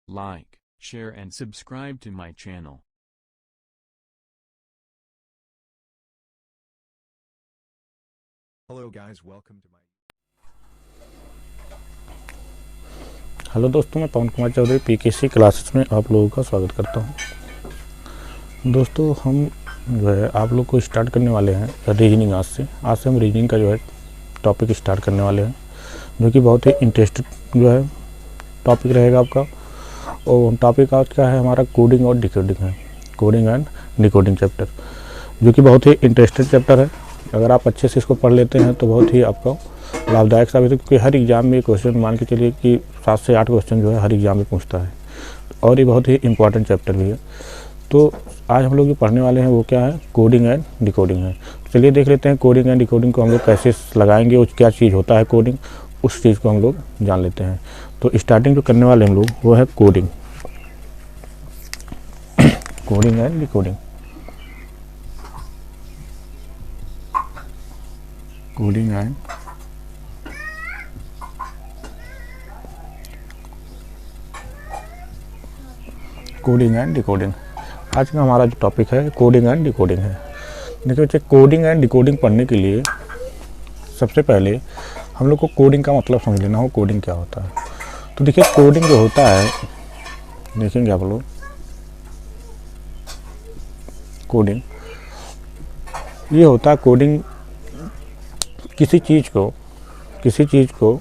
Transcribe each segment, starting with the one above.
like, share and subscribe to my channel. Hello guys, welcome to my hello दोस्तों, मैं पवन Kumar Chaudhary PKC classes में आप लोगों का स्वागत करता हूं। दोस्तों, हम जो है आप लोग को स्टार्ट करने वाले हैं रीजनिंग। आज से हम रीजनिंग का जो है टॉपिक स्टार्ट करने वाले हैं, जो कि बहुत ही इंटरेस्टेड जो है टॉपिक रहेगा आपका। और टॉपिक आज का है हमारा कोडिंग और डिकोडिंग है, कोडिंग एंड डिकोडिंग चैप्टर, जो कि बहुत ही इंटरेस्टेड चैप्टर है। अगर आप अच्छे से इसको पढ़ लेते हैं तो बहुत ही आपका लाभदायक साबित है, क्योंकि हर एग्ज़ाम में क्वेश्चन मान के चलिए कि 7 से 8 क्वेश्चन जो है हर एग्ज़ाम में पूछता है, और ये बहुत ही इंपॉर्टेंट चैप्टर भी है। तो आज हम लोग जो पढ़ने वाले हैं वो क्या है, कोडिंग एंड डिकोडिंग है। तो चलिए देख लेते हैं कोडिंग एंड डिकोडिंग को हम लोग कैसे लगाएंगे और क्या चीज़ होता है कोडिंग, उस चीज़ को हम लोग जान लेते हैं। तो स्टार्टिंग जो करने वाले हम लोग वो है coding, coding and decoding. Coding and decoding. आज का हमारा जो टॉपिक है कोडिंग एंड डिकोडिंग है। देखिए बच्चे, कोडिंग एंड डिकोडिंग पढ़ने के लिए सबसे पहले हम लोग को कोडिंग का मतलब समझ लेना हो, कोडिंग क्या होता है। तो देखिए, कोडिंग जो होता है, देखेंगे आप लोग, कोडिंग ये होता है, कोडिंग किसी चीज़ को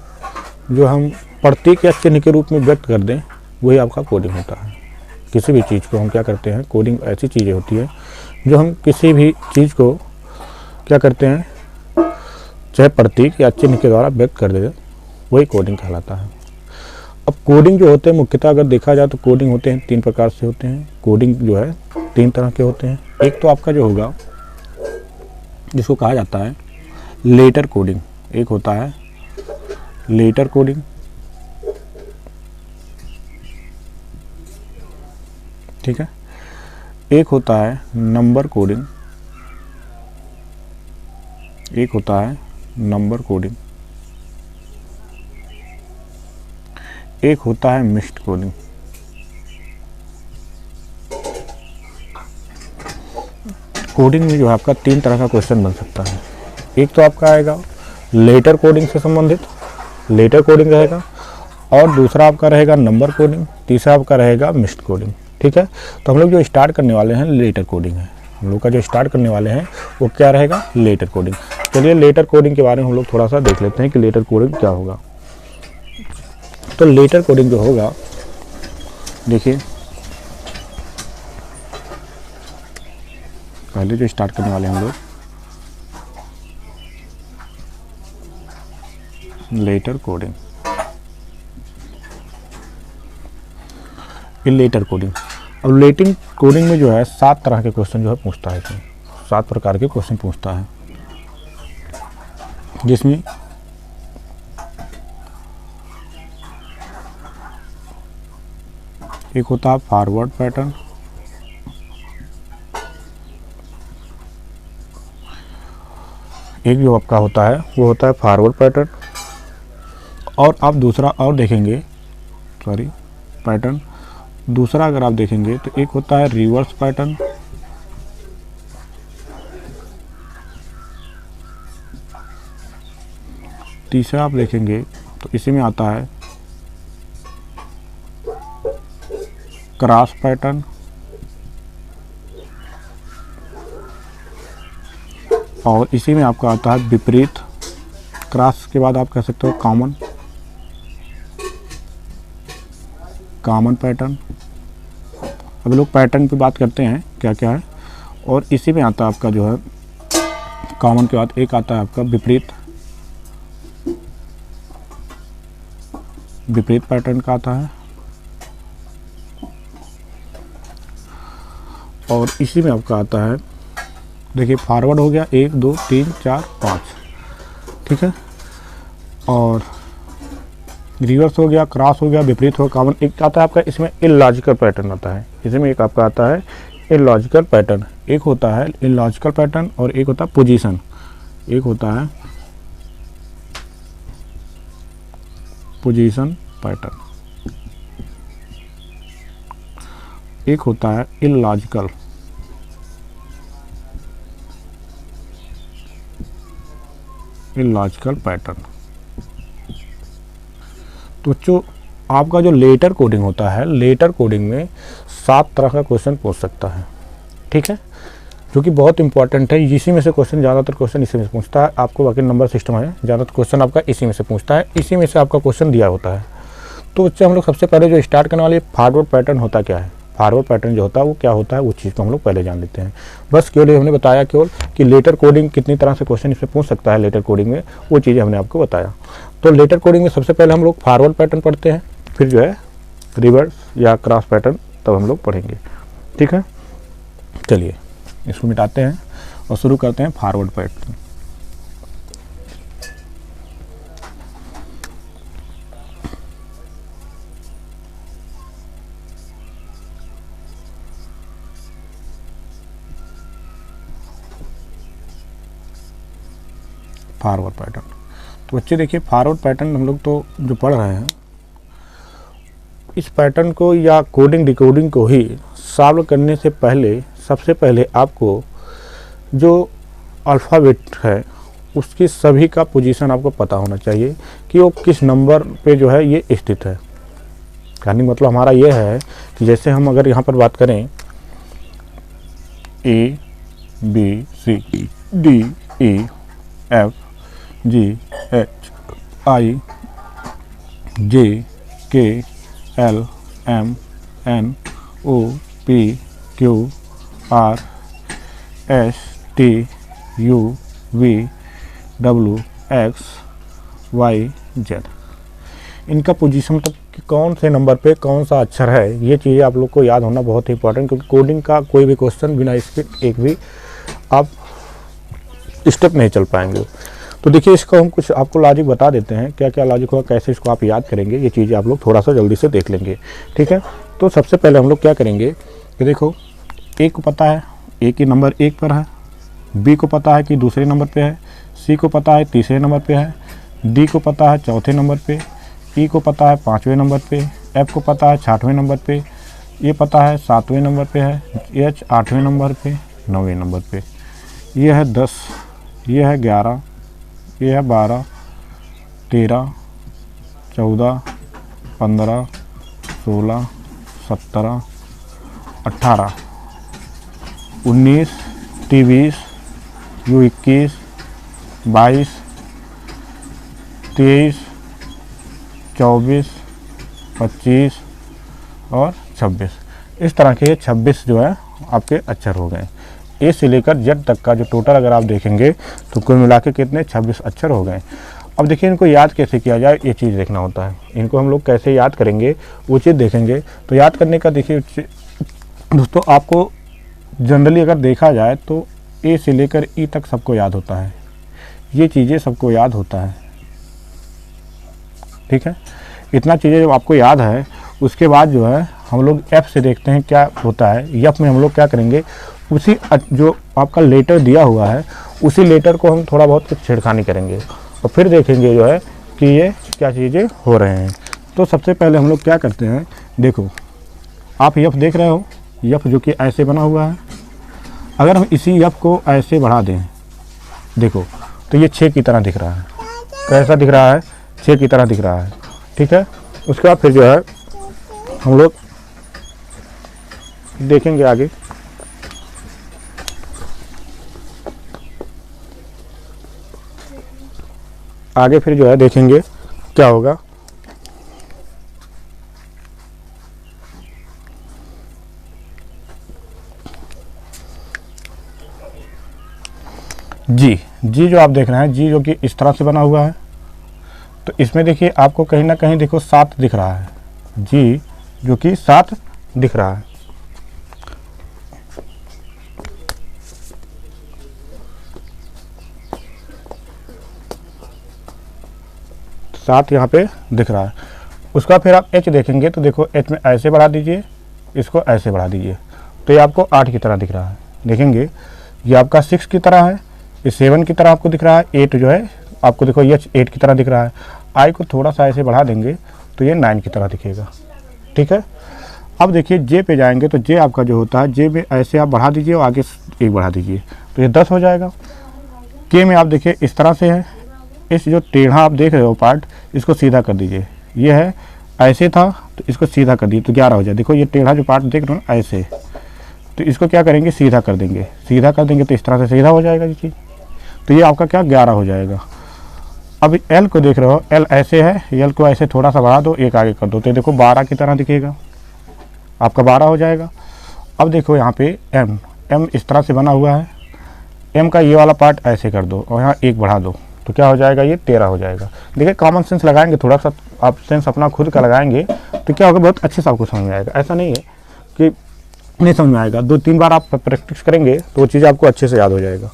जो हम प्रतीक या चिन्ह के रूप में व्यक्त कर दें, वही आपका कोडिंग होता है। किसी भी चीज़ को हम क्या करते हैं, कोडिंग ऐसी चीज़ें होती है जो हम किसी भी चीज़ को क्या करते हैं, चाहे प्रतीक या चिन्ह के द्वारा व्यक्त कर दें, वही कोडिंग कहलाता है। अब कोडिंग जो होते हैं मुख्यतः अगर देखा जाए तो कोडिंग होते हैं 3 प्रकार से होते हैं। कोडिंग जो है 3 तरह के होते हैं। एक तो आपका जो होगा जिसको कहा जाता है लेटर कोडिंग, एक होता है लेटर कोडिंग, ठीक है। एक होता है नंबर कोडिंग, एक होता है नंबर कोडिंग, एक होता है मिक्स्ड कोडिंग। कोडिंग में जो है आपका 3 तरह का क्वेश्चन बन सकता है। एक तो आपका आएगा लेटर कोडिंग से संबंधित, लेटर कोडिंग रहेगा, और दूसरा आपका रहेगा नंबर कोडिंग, तीसरा आपका रहेगा मिक्स्ड कोडिंग, ठीक है। तो हम लोग जो स्टार्ट करने वाले हैं लेटर कोडिंग है। हम लोग का जो स्टार्ट करने वाले हैं वो क्या रहेगा, लेटर कोडिंग। चलिए लेटर कोडिंग के बारे में हम लोग थोड़ा सा देख लेते हैं कि लेटर कोडिंग क्या होगा। तो लेटर कोडिंग जो होगा, देखिए पहले जो स्टार्ट करने वाले हैं हम लोग लेटर कोडिंग, लेटर कोडिंग। अब लेटर कोडिंग में जो है 7 तरह के क्वेश्चन जो है पूछता है, इसमें 7 प्रकार के क्वेश्चन पूछता है, जिसमें एक होता है फॉरवर्ड पैटर्न, एक जो आपका होता है वो होता है फॉरवर्ड पैटर्न, और आप दूसरा और देखेंगे, पैटर्न दूसरा अगर आप देखेंगे तो एक होता है रिवर्स पैटर्न, तीसरा आप देखेंगे तो इसी में आता है क्रॉस पैटर्न, और इसी में आपका आता है विपरीत। क्रॉस के बाद आप कह सकते हो कॉमन पैटर्न। अब लोग पैटर्न पे बात करते हैं क्या क्या है, और इसी में आता है आपका जो है कॉमन के बाद एक आता है आपका विपरीत पैटर्न का आता है, और इसी में आपका आता है, देखिए फॉरवर्ड हो गया 1 2 3 4 5, ठीक है, और रिवर्स हो गया, क्रॉस हो गया, विपरीत हो गया, कॉमन। एक आता है आपका इसमें इलॉजिकल पैटर्न आता है, इसमें एक आपका आता है इलॉजिकल पैटर्न, एक होता है इलॉजिकल पैटर्न, और एक होता है पोजीशन, एक होता है पोजीशन पैटर्न। एक होता है इलॉजिकल। Illogical pattern. तो जो आपका जो लेटर कोडिंग होता है, लेटर कोडिंग में 7 तरह का क्वेश्चन पूछ सकता है, ठीक है, जो कि बहुत इंपॉर्टेंट है। इसी में से क्वेश्चन, ज़्यादातर क्वेश्चन इसी में से पूछता है। आपको बाकी नंबर सिस्टम है, ज़्यादातर क्वेश्चन आपका इसी में से पूछता है, इसी में से आपका क्वेश्चन दिया होता है। तो उससे हम लोग सबसे पहले जो स्टार्ट करने वाले फॉरवर्ड पैटर्न होता क्या है, फॉरवर्ड पैटर्न जो होता है वो क्या होता है, उस चीज़ को हम लोग पहले जान लेते हैं। बस केवल हमने बताया केवल कि लेटर कोडिंग कितनी तरह से क्वेश्चन इसमें पूछ सकता है लेटर कोडिंग में, वो चीज़ें हमने आपको बताया। तो लेटर कोडिंग में सबसे पहले हम लोग फॉरवर्ड पैटर्न पढ़ते हैं, फिर जो है रिवर्स या क्रॉस पैटर्न तब हम लोग पढ़ेंगे, ठीक है। चलिए इसको मिटाते हैं और शुरू करते हैं फॉरवर्ड पैटर्न। फॉरवर्ड पैटर्न, तो बच्चे देखिए फॉरवर्ड पैटर्न हम लोग तो जो पढ़ रहे हैं, इस पैटर्न को या कोडिंग डिकोडिंग को ही सॉल्व करने से पहले सबसे पहले आपको जो अल्फ़ाबेट है उसकी सभी का पोजीशन आपको पता होना चाहिए कि वो किस नंबर पे जो है ये स्थित है। यानी मतलब हमारा ये है कि जैसे हम अगर यहाँ पर बात करें A B C D E F G H I J K L M N O P Q R S T U V W X Y Z, इनका पोजीशन मतलब कि कौन से नंबर पे कौन सा अक्षर है, ये चीज़ें आप लोग को याद होना बहुत ही इंपॉर्टेंट, क्योंकि कोडिंग का कोई भी क्वेश्चन बिना इसके एक भी आप स्टेप नहीं चल पाएंगे। तो देखिए इसको हम कुछ आपको लॉजिक बता देते हैं, क्या क्या लॉजिक होगा, कैसे इसको आप याद करेंगे, ये चीज़ें आप लोग थोड़ा सा जल्दी से देख लेंगे, ठीक है। तो सबसे पहले हम लोग क्या करेंगे कि देखो ए को पता है ए की नंबर 1 पर है, बी को पता है कि दूसरे नंबर पे है, सी को पता है तीसरे नंबर पे है, डी को पता है चौथे नंबर पे, ई को पता है 5वें नंबर पे, एफ को पता है 6वें नंबर पे, ये पता है 7वें नंबर पे है, एच 8वें नंबर पे, 9वें नंबर पे, ये है 10, ये है 11, ये है 12, 13, 14, 15, 16, 17, 18, 19, 20, यू 21, 22, 23, 24, 25 और 26। इस तरह के 26 जो है आपके अक्षर हो गए। ए से लेकर जेड तक का जो टोटल अगर आप देखेंगे तो कुल मिला के कितने 26 अक्षर हो गए। अब देखिए इनको याद कैसे किया जाए, ये चीज़ देखना होता है। इनको हम लोग कैसे याद करेंगे वो चीज़ देखेंगे। तो याद करने का देखिए दोस्तों, आपको जनरली अगर देखा जाए तो ए से लेकर ई तक सबको याद होता है, ये चीज़ें सबको याद होता है, ठीक है। इतना चीज़ें जब आपको याद है उसके बाद जो है हम लोग एफ से देखते हैं क्या होता है। एफ में हम लोग क्या करेंगे, उसी जो आपका लेटर दिया हुआ है उसी लेटर को हम थोड़ा बहुत कुछ छेड़खानी करेंगे और फिर देखेंगे जो है कि ये क्या चीज़ें हो रहे हैं। तो सबसे पहले हम लोग क्या करते हैं, देखो आप एफ देख रहे हो, एफ जो कि ऐसे बना हुआ है, अगर हम इसी एफ को ऐसे बढ़ा दें देखो तो ये 6 की तरह दिख रहा है। कैसा दिख रहा है, 6 की तरह दिख रहा है, ठीक है। उसके बाद फिर जो है हम लोग देखेंगे आगे, फिर जो है देखेंगे क्या होगा। जी जो आप देख रहे हैं, जी जो कि इस तरह से बना हुआ है, तो इसमें देखिए आपको कहीं ना कहीं देखो 7 दिख रहा है, जी जो कि 7 दिख रहा है। सात यहाँ पे दिख रहा है। उसका फिर आप एच देखेंगे तो देखो एच में ऐसे बढ़ा दीजिए, इसको ऐसे बढ़ा दीजिए, तो ये आपको 8 की तरह दिख रहा है। देखेंगे ये आपका 6 की तरह है, ये 7 की तरह आपको दिख रहा है, 8 जो है आपको देखो ये 8 की तरह दिख रहा है। आई को थोड़ा सा ऐसे बढ़ा देंगे तो ये 9 की तरह दिखेगा, ठीक है। अब देखिए जे पे जाएंगे तो जे आपका जो होता है, जे में ऐसे आप बढ़ा दीजिए और आगे 1 बढ़ा दीजिए तो ये 10 हो जाएगा। के में आप देखिए इस तरह से है, इस जो टेढ़ा आप देख रहे हो पार्ट, इसको सीधा कर दीजिए। ये है ऐसे था तो इसको सीधा कर दिए तो 11 हो जाए। देखो ये टेढ़ा जो पार्ट देख रहे हो ना ऐसे, तो इसको क्या करेंगे, सीधा कर देंगे। सीधा कर देंगे तो इस तरह से सीधा हो जाएगा ये चीज़, तो ये आपका क्या 11 हो जाएगा। अब एल को देख रहे हो, एल ऐसे है, एल को ऐसे थोड़ा सा बढ़ा दो, 1 आगे कर दो तो देखो 12 की तरह दिखेगा, आपका 12 हो जाएगा। अब देखो यहाँ पे एम, एम इस तरह से बना हुआ है, एम का ये वाला पार्ट ऐसे कर दो और यहाँ 1 बढ़ा दो तो क्या हो जाएगा, ये 13 हो जाएगा। देखिए कॉमन सेंस लगाएंगे, थोड़ा सा आप सेंस अपना खुद का लगाएंगे तो क्या होगा, बहुत अच्छे से आपको समझ में आएगा। ऐसा नहीं है कि नहीं समझ में आएगा, 2-3 बार आप प्रैक्टिस करेंगे तो वो चीज़ आपको अच्छे से याद हो जाएगा।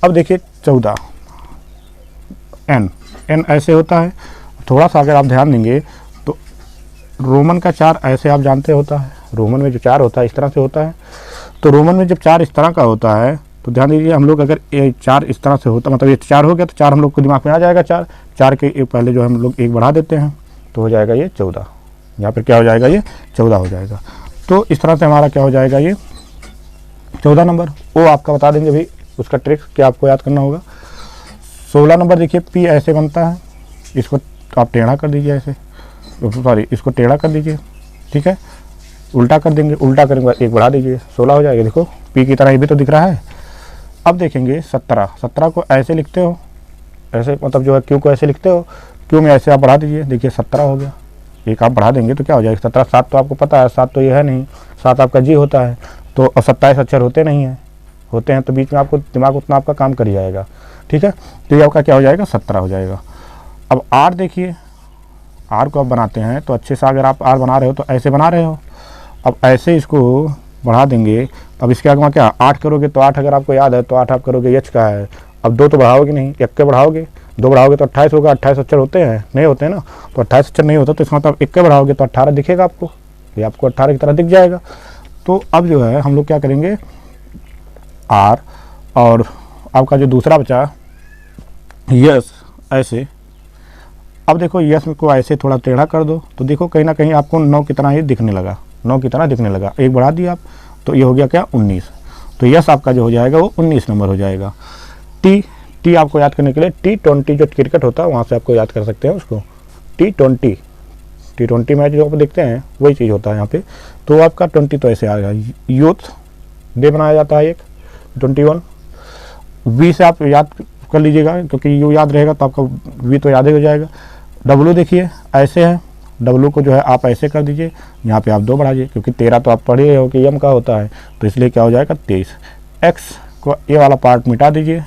अब देखिए 14 एन, एन ऐसे होता है। थोड़ा सा अगर आप ध्यान देंगे तो रोमन का 4 ऐसे आप जानते होता है, रोमन में जो 4 होता है इस तरह से होता है। तो रोमन में जब 4 इस तरह का होता है तो ध्यान दीजिए, हम लोग अगर ये 4 इस तरह से होता, मतलब ये 4 हो गया तो 4 हम लोग को दिमाग में आ जाएगा। 4 के एक पहले जो हम लोग 1 बढ़ा देते हैं तो हो जाएगा ये 14। यहाँ पर क्या हो जाएगा, ये 14 हो जाएगा। तो इस तरह से हमारा क्या हो जाएगा, ये 14 नंबर। वो आपका बता देंगे भाई, उसका ट्रिक क्या आपको याद करना होगा। 16 नंबर देखिए पी ऐसे बनता है, इसको आप टेढ़ा कर दीजिए ऐसे, सॉरी इसको टेढ़ा कर दीजिए, ठीक है, उल्टा कर देंगे, उल्टा करेंगे 1 बढ़ा दीजिए, 16 हो जाएगा। देखो पी की तरह ये भी तो दिख रहा है। अब देखेंगे 17 को ऐसे लिखते हो, ऐसे मतलब जो है क्यू को ऐसे लिखते हो, क्यू में ऐसे आप बढ़ा दीजिए, देखिए 17 हो गया। 1 आप बढ़ा देंगे तो क्या हो जाएगा 17। 7 तो आपको पता है, 7 तो ये है नहीं, 7 आपका जी होता है। तो 27 अक्षर होते नहीं हैं, होते हैं तो बीच में आपको दिमाग उतना आपका काम कर ही जाएगा, ठीक है। तो ये आपका क्या हो जाएगा, 17 हो जाएगा। अब आर देखिए, आर को आप बनाते हैं तो अच्छे से, अगर आप आर बना रहे हो तो ऐसे बना रहे हो, अब ऐसे इसको बढ़ा देंगे। अब इसके आगे क्या 8 करोगे तो 8 अगर आपको याद है तो 8 आप करोगे, एच का है। अब 2 तो बढ़ाओगे नहीं, 1 के बढ़ाओगे, 2 बढ़ाओगे तो 28 होगा। 28 अक्षर होते हैं, नहीं होते हैं ना, तो 28 अक्षर नहीं होता तो इसका मतलब 1 के बढ़ाओगे तो 18 दिखेगा आपको, ये आपको 18 की तरह दिख जाएगा। तो अब जो है हम लोग क्या करेंगे, आर और आपका जो दूसरा बचा यस ऐसे। अब देखो यस को ऐसे थोड़ा टेढ़ा कर दो तो देखो कहीं ना कहीं आपको 9 की तरह ही दिखने लगा, 9 की तरह दिखने लगा। 1 बढ़ा दिया आप तो ये हो गया क्या 19। तो यस आपका जो हो जाएगा वो 19 नंबर हो जाएगा। टी आपको याद करने के लिए T20 जो क्रिकेट होता है वहाँ से आपको याद कर सकते हैं उसको, T20 मैच जो आप देखते हैं वही चीज़ होता है यहाँ पे। तो आपका 20 तो ऐसे आएगा। यूथ डे बनाया जाता है एक 21। वी से आप याद कर लीजिएगा क्योंकि यू याद रहेगा तो आपका वी तो याद ही हो जाएगा। डब्लू देखिए ऐसे है, डब्लू को जो है आप ऐसे कर दीजिए, यहाँ पे आप 2 बढ़ा दीजिए क्योंकि 13 तो आप पढ़े हो कि एम का होता है, तो इसलिए क्या हो जाएगा 23। एक्स को ये वाला पार्ट मिटा दीजिए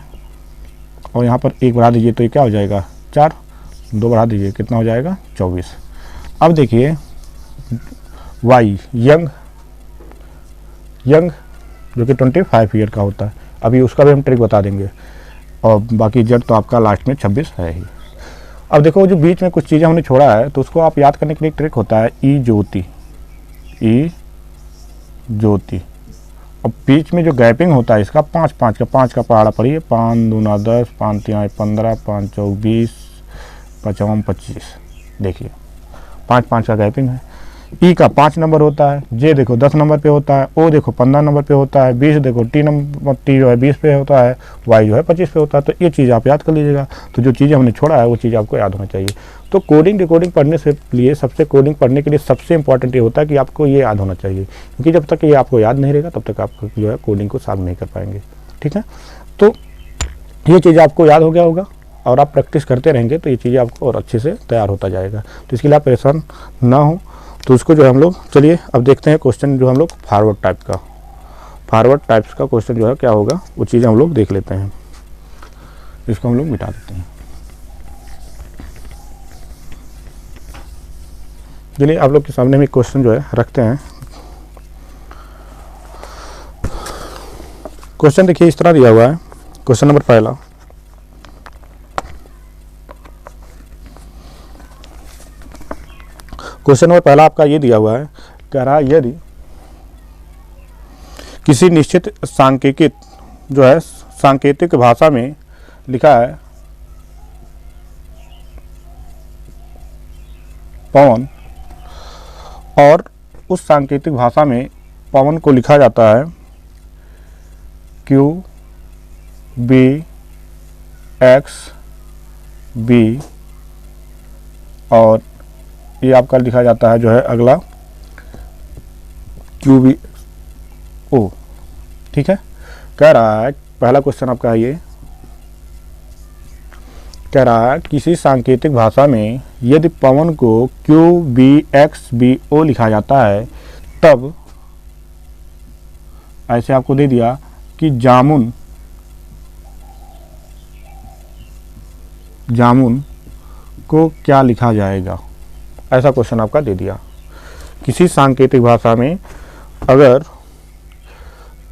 और यहाँ पर 1 बढ़ा दीजिए तो ये क्या हो जाएगा 4, 2 बढ़ा दीजिए कितना हो जाएगा 24। अब देखिए वाई यंग जो कि 25 ईयर का होता है, अभी उसका भी हम ट्रिक बता देंगे। और बाकी जेड तो आपका लास्ट में 26 है ही। अब देखो जो बीच में कुछ चीज़ें हमने छोड़ा है तो उसको आप याद करने के लिए ट्रिक होता है ई ज्योति। अब बीच में जो गैपिंग होता है इसका 5 का पहाड़ा पड़िए, 5 दूना 10, 5 3 15, 5 4 20, 5 25। देखिए 5 का गैपिंग है। ई का 5 नंबर होता है, जे देखो 10 नंबर पे होता है, ओ देखो 15 नंबर पे होता है, 20 देखो टी जो है 20 पे होता है, वाई जो है 25 पे होता है। तो ये चीज़ आप याद कर लीजिएगा। तो जो चीज़ें हमने छोड़ा है वो चीज़ आपको याद होना चाहिए। तो कोडिंग डिकोडिंग पढ़ने से लिए कोडिंग पढ़ने के लिए सबसे इंपॉर्टेंट ये होता है कि आपको ये याद होना चाहिए, क्योंकि जब तक ये आपको याद नहीं रहेगा तब तक आप जो है कोडिंग को सॉल्व नहीं कर पाएंगे, ठीक है। तो ये चीज़ आपको याद हो गया होगा और आप प्रैक्टिस करते रहेंगे तो ये चीज़ें आपको और अच्छे से तैयार होता जाएगा। तो इसके लिए आप परेशान ना हो। तो उसको जो है हम लोग चलिए अब देखते हैं क्वेश्चन जो हम लोग फॉरवर्ड टाइप्स का क्वेश्चन जो है क्या होगा वो चीज़ें हम लोग देख लेते हैं। इसको हम लोग मिटा देते हैं। चलिए आप लोग के सामने में क्वेश्चन जो है रखते हैं। क्वेश्चन देखिए इस तरह दिया हुआ है। क्वेश्चन नंबर पहला, क्वेश्चन नंबर पहला आपका ये दिया हुआ है, कह रहा है यदि किसी निश्चित सांकेतिक भाषा में लिखा है पवन और उस सांकेतिक भाषा में पवन को लिखा जाता है Q B X B, और ये आपका लिखा जाता है जो है अगला Q B O। ठीक है, कह रहा है पहला क्वेश्चन आपका ये कह रहा है किसी सांकेतिक भाषा में यदि पवन को Q B X B O लिखा जाता है तब ऐसे आपको दे दिया कि जामुन को क्या लिखा जाएगा, ऐसा क्वेश्चन आपका दे दिया। किसी सांकेतिक भाषा में अगर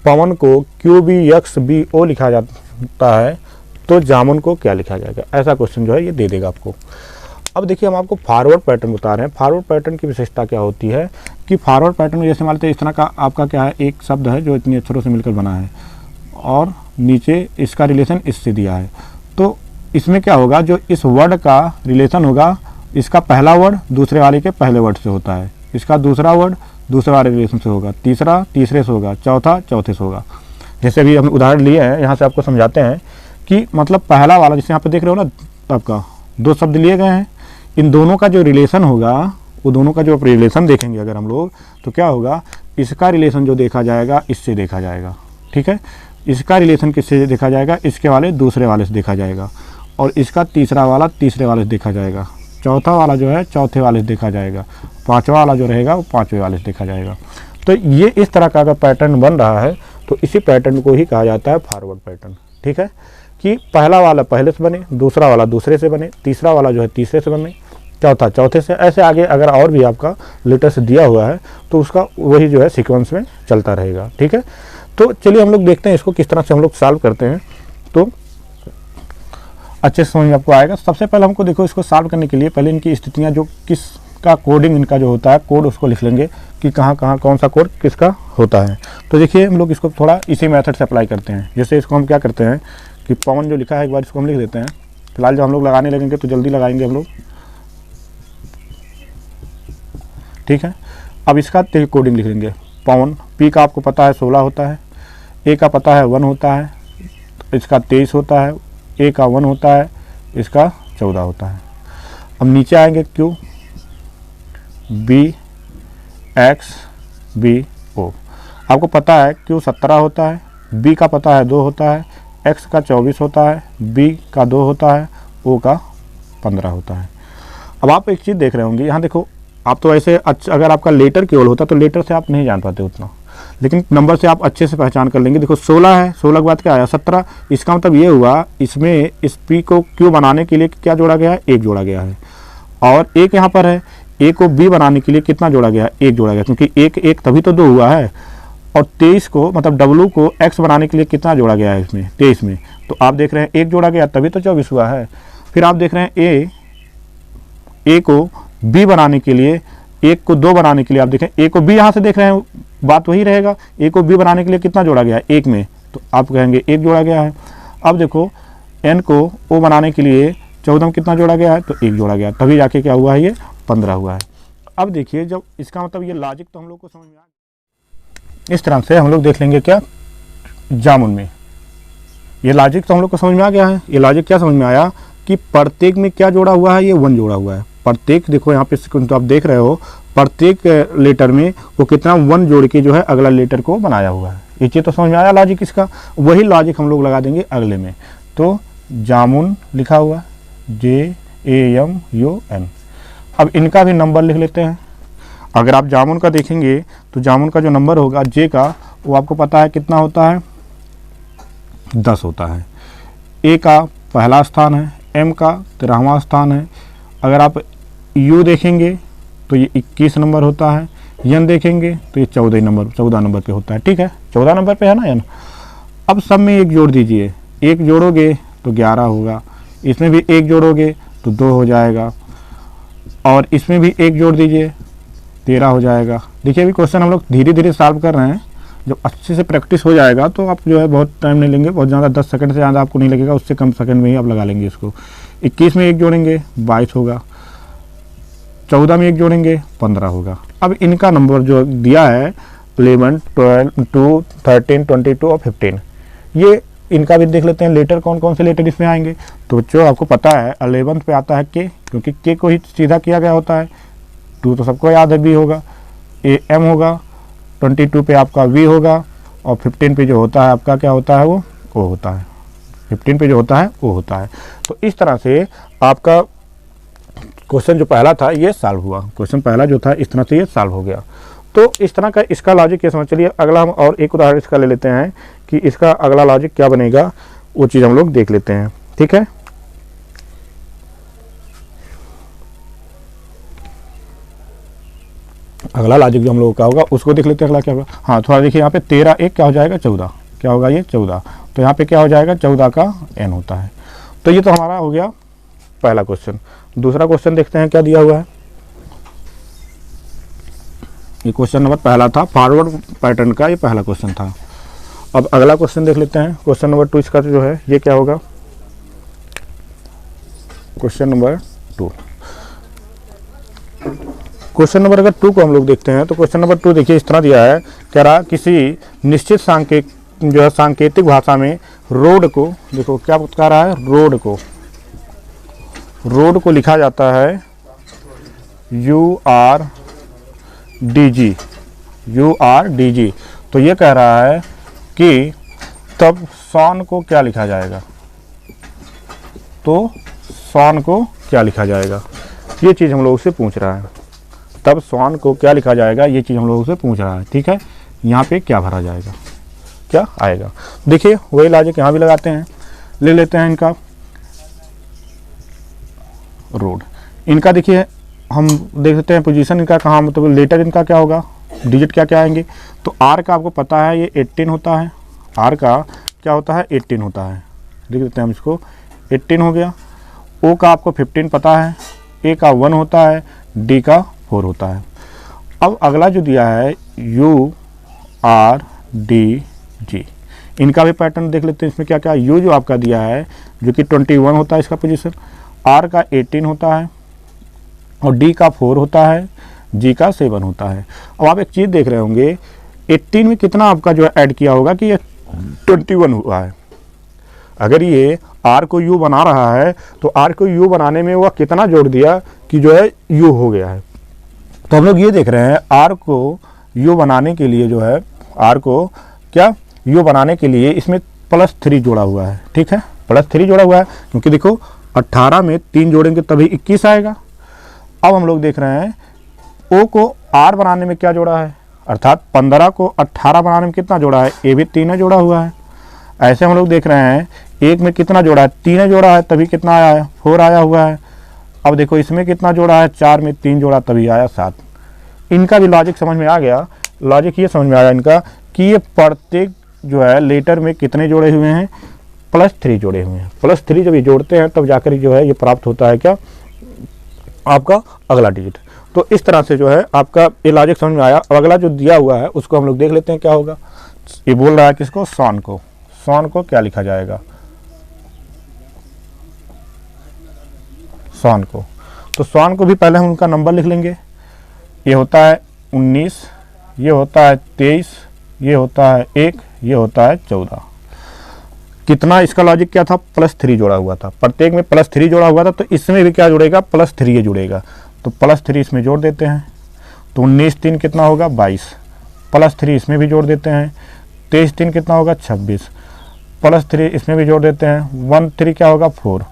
पवन को Q B X B O लिखा जाता है तो जामुन को क्या लिखा जाएगा, ऐसा क्वेश्चन जो है ये दे देगा आपको। अब देखिए हम आपको फॉरवर्ड पैटर्न बता रहे हैं। फॉरवर्ड पैटर्न की विशेषता क्या होती है कि फॉरवर्ड पैटर्न में जैसे मान लेते हैं इस तरह का आपका क्या है, एक शब्द है जो इतने अक्षरों से मिलकर बना है और नीचे इसका रिलेशन इससे दिया है, तो इसमें क्या होगा, जो इस वर्ड का रिलेशन होगा, इसका पहला वर्ड दूसरे वाले के पहले वर्ड से होता है, इसका दूसरा वर्ड दूसरे वाले रिलेशन से होगा, तीसरा तीसरे से होगा, चौथा चौथे से होगा। जैसे अभी हम उदाहरण लिए हैं, यहाँ से आपको समझाते हैं कि मतलब पहला वाला जैसे यहाँ पे देख रहे हो ना, आपका दो शब्द लिए गए हैं, इन दोनों का जो रिलेशन होगा, वो दोनों का जो रिलेशन देखेंगे अगर हम लोग, तो क्या होगा, इसका रिलेशन जो देखा जाएगा इससे देखा जाएगा। ठीक है, इसका रिलेशन किससे देखा जाएगा, इसके वाले दूसरे वाले से देखा जाएगा, और इसका तीसरा वाला तीसरे वाले से देखा जाएगा, चौथा वाला जो है चौथे वाले से देखा जाएगा, पांचवा वाला जो रहेगा वो पांचवें वाले से देखा जाएगा। तो ये इस तरह का अगर पैटर्न बन रहा है तो इसी पैटर्न को ही कहा जाता है फॉरवर्ड पैटर्न। ठीक है, कि पहला वाला पहले से बने, दूसरा वाला दूसरे से बने, तीसरा वाला जो है तीसरे से बने, चौथा चौथे से, ऐसे आगे अगर और भी आपका लेटर्स दिया हुआ है तो उसका वही जो है सीक्वेंस में चलता रहेगा। ठीक है, तो चलिए हम लोग देखते हैं इसको किस तरह से हम लोग सॉल्व करते हैं, तो अच्छे से समझ में आपको आएगा। सबसे पहले हमको देखो इसको सॉल्व करने के लिए पहले इनकी स्थितियाँ, जो किसका कोडिंग इनका जो होता है, कोड उसको लिख लेंगे कि कहाँ कहाँ कौन सा कोड किसका होता है। तो देखिए हम लोग इसको थोड़ा इसी मेथड से अप्लाई करते हैं। जैसे इसको हम क्या करते हैं कि पवन जो लिखा है एक बार इसको हम लिख देते हैं। फिलहाल जब हम लोग लगाने लगेंगे तो जल्दी लगाएंगे हम लोग। ठीक है, अब इसका कोडिंग लिख लेंगे। पवन पी का आपको पता है 16 होता है, ए का पता है 1 होता है, इसका 23 होता है, ए का 1 होता है, इसका 14 होता है। अब नीचे आएंगे Q B X B O, आपको पता है क्यू 17 होता है, बी का पता है 2 होता है, एक्स का 24 होता है, बी का 2 होता है, ओ का 15 होता है। अब आप एक चीज़ देख रहे होंगे, यहाँ देखो, आप तो ऐसे अगर आपका लेटर केवल होता तो लेटर से आप नहीं जान पाते उतना, लेकिन नंबर से आप अच्छे से पहचान कर लेंगे। देखो 16 है, 16 के बाद क्या आया 17, इसका मतलब ये हुआ इसमें इस पी को क्यू बनाने के लिए क्या जोड़ा गया है, 1 जोड़ा गया है, और एक यहाँ पर है, ए को बी बनाने के लिए कितना जोड़ा गया है, 1 जोड़ा गया, क्योंकि एक एक तभी तो 2 हुआ है। और 23 को मतलब डब्लू को एक्स बनाने के लिए कितना जोड़ा गया है इसमें, 23 में, तो आप देख रहे हैं 1 जोड़ा गया तभी तो 24 हुआ है। फिर आप देख रहे हैं ए को बी बनाने के लिए, 1 को 2 बनाने के लिए आप देखें, ए को बी यहाँ से देख रहे हैं, बात वही रहेगा, ए को बी बनाने के लिए कितना जोड़ा गया है 1 में, तो आप कहेंगे 1 जोड़ा गया है। अब देखो एन को ओ बनाने के लिए 14 में कितना जोड़ा गया है, तो 1 जोड़ा गया, तभी जाके क्या हुआ है, ये 15 हुआ है। अब देखिए जब इसका मतलब ये लॉजिक तो हम लोग को समझ में आ गया। इस तरह से हम लोग देख लेंगे क्या जामुन में, ये लॉजिक तो हम लोग को समझ में आ गया है। ये लॉजिक क्या समझ में आया कि प्रत्येक में क्या जोड़ा हुआ है, ये 1 जोड़ा हुआ है। प्रत्येक देखो यहाँ पे तो आप देख रहे हो, प्रत्येक लेटर में वो कितना 1 जोड़ के जो है अगला लेटर को बनाया हुआ है। ये चीज़ तो समझ में आया लॉजिक इसका। वही लॉजिक हम लोग लगा देंगे अगले में। तो जामुन लिखा हुआ JAMUN। अब इनका भी नंबर लिख लेते हैं। अगर आप जामुन का देखेंगे तो जामुन का जो नंबर होगा जे का, वो आपको पता है कितना होता है, 10 होता है। ए का पहला स्थान है, एम का 13वां स्थान है। अगर आप यू देखेंगे तो ये 21 नंबर होता है, एन देखेंगे तो ये 14 नंबर पे होता है। ठीक है, 14 नंबर पे है ना एन। अब सब में 1 जोड़ दीजिए, 1 जोड़ोगे तो 11 होगा, इसमें भी 1 जोड़ोगे तो 2 हो जाएगा, और इसमें भी 1 जोड़ दीजिए 13 हो जाएगा। देखिए अभी क्वेश्चन हम लोग धीरे धीरे सॉल्व कर रहे हैं। जब अच्छे से प्रैक्टिस हो जाएगा तो आप जो है बहुत टाइम नहीं लेंगे, बहुत ज़्यादा 10 सेकंड से ज़्यादा आपको नहीं लगेगा, उससे कम सेकंड में ही आप लगा लेंगे इसको। 21 में 1 जोड़ेंगे 22 होगा, 14 में 1 जोड़ेंगे 15 होगा। अब इनका नंबर जो दिया है 11, 12, 2, 13, 22 और 15, ये इनका भी देख लेते हैं लेटर कौन कौन से लेटर इसमें आएंगे। तो बच्चों आपको पता है 11th पे आता है के, क्योंकि के को ही सीधा किया गया होता है। 2 तो सबको याद है बी होगा, ए एम होगा, 22 पे आपका वी होगा और 15 पे जो होता है आपका क्या होता है वो ओ होता है। 15 पे जो होता है वो होता है। तो इस तरह से आपका क्वेश्चन जो पहला था ये सॉल्व हुआ। क्वेश्चन पहला जो था इस तरह से ये सॉल्व हो गया। तो इस तरह का इसका लॉजिक ये समझ चलिए। अगला हम और एक उदाहरण इसका ले लेते हैं कि इसका अगला लॉजिक क्या बनेगा, वो चीज़ हम लोग देख लेते हैं। ठीक है, अगला लॉजिक जो हम लोगों का होगा उसको देख लेते हैं। अगला क्या होगा, हाँ थोड़ा देखिए यहाँ पे 13 1 क्या हो जाएगा 14, क्या होगा ये 14। तो यहाँ पे क्या हो जाएगा 14 का n होता है। तो ये तो हमारा हो गया पहला क्वेश्चन। दूसरा क्वेश्चन देखते हैं क्या दिया हुआ है। ये क्वेश्चन नंबर पहला था, फॉरवर्ड पैटर्न का ये पहला क्वेश्चन था। अब अगला क्वेश्चन देख लेते हैं। क्वेश्चन नंबर 2 इसका जो है ये क्या होगा, क्वेश्चन नंबर 2। क्वेश्चन नंबर अगर 2 को हम लोग देखते हैं तो क्वेश्चन नंबर 2 देखिए इस तरह दिया है, कह रहा किसी निश्चित सांकेतिक भाषा में रोड को, देखो क्या बता रहा है, रोड को लिखा जाता है URDG। तो ये कह रहा है कि तब सॉन को क्या लिखा जाएगा, तो सॉन को क्या लिखा जाएगा, ये चीज़ हम लोगों से पूछ रहा है। तब सॉन को क्या लिखा जाएगा, ये चीज़ हम लोगों से पूछ रहा है। ठीक है, यहाँ पे क्या भरा जाएगा, क्या आएगा। देखिए वही लॉजिक यहाँ भी लगाते हैं। ले लेते हैं इनका रोड। इनका देखिए हम देख सकते हैं पोजीशन इनका कहाँ, मतलब लेटर इनका क्या होगा, डिजिट क्या क्या आएंगे। तो आर का आपको पता है ये 18 होता है, आर का क्या होता है 18 होता है। देख लेते हैं हम इसको, 18 हो गया। ओ का आपको 15 पता है, ए का 1 होता है, डी का 4 होता है। अब अगला जो दिया है URDG, इनका भी पैटर्न देख लेते हैं। इसमें क्या क्या, यू जो आपका दिया है जो कि 21 होता है इसका पोजीशन, आर का 18 होता है और डी का 4 होता है, जी का 7 होता है। अब आप एक चीज़ देख रहे होंगे 18 में कितना आपका जो है ऐड किया होगा कि ये 21 हुआ है। अगर ये आर को यू बना रहा है तो आर को यू बनाने में वह कितना जोड़ दिया कि जो है यू हो गया है। तो हम लोग ये देख रहे हैं आर को यू बनाने के लिए जो है, आर को क्या यू बनाने के लिए इसमें +3 जोड़ा हुआ है। ठीक है, +3 जोड़ा हुआ है क्योंकि देखो 18 में 3 जोड़ेंगे तभी 21 आएगा। अब हम लोग देख रहे हैं ओ को आर बनाने में क्या जोड़ा है, अर्थात 15 को 18 बनाने में कितना जोड़ा है, ए भी 3 जोड़ा हुआ है। ऐसे हम लोग देख रहे हैं एक में कितना जोड़ा है, 3 जोड़ा है तभी कितना आया है 4 आया हुआ है। अब देखो इसमें कितना जोड़ा है, 4 में 3 जोड़ा तभी आया 7। इनका भी लॉजिक समझ में आ गया। लॉजिक ये समझ में आया इनका कि ये प्रत्येक जो है लेटर में कितने जोड़े हुए हैं, +3 जोड़े हुए हैं। +3 जब ये जोड़ते हैं तब जाकर जो है ये प्राप्त होता है क्या, आपका अगला डिजिट। तो इस तरह से जो है आपका ये लॉजिक समझ में आया। अब अगला जो दिया हुआ है उसको हम लोग देख लेते हैं क्या होगा। ये बोल रहा है किसको, सॉन को। सॉन को क्या लिखा जाएगा, सॉन को। तो सॉन को भी पहले हम उनका नंबर लिख लेंगे। ये होता है 19, ये होता है 23, ये होता है 1, ये होता है 14। कितना इसका लॉजिक क्या था, +3 जोड़ा हुआ था। प्रत्येक में +3 जोड़ा हुआ था तो इसमें भी क्या जुड़ेगा, +3 ये जुड़ेगा। तो +3 इसमें जोड़ देते हैं तो 19 3 कितना होगा 22, +3 इसमें भी जोड़ देते हैं 23 3 कितना होगा 26, +3 इसमें भी जोड़ देते हैं 1 3 क्या होगा 4,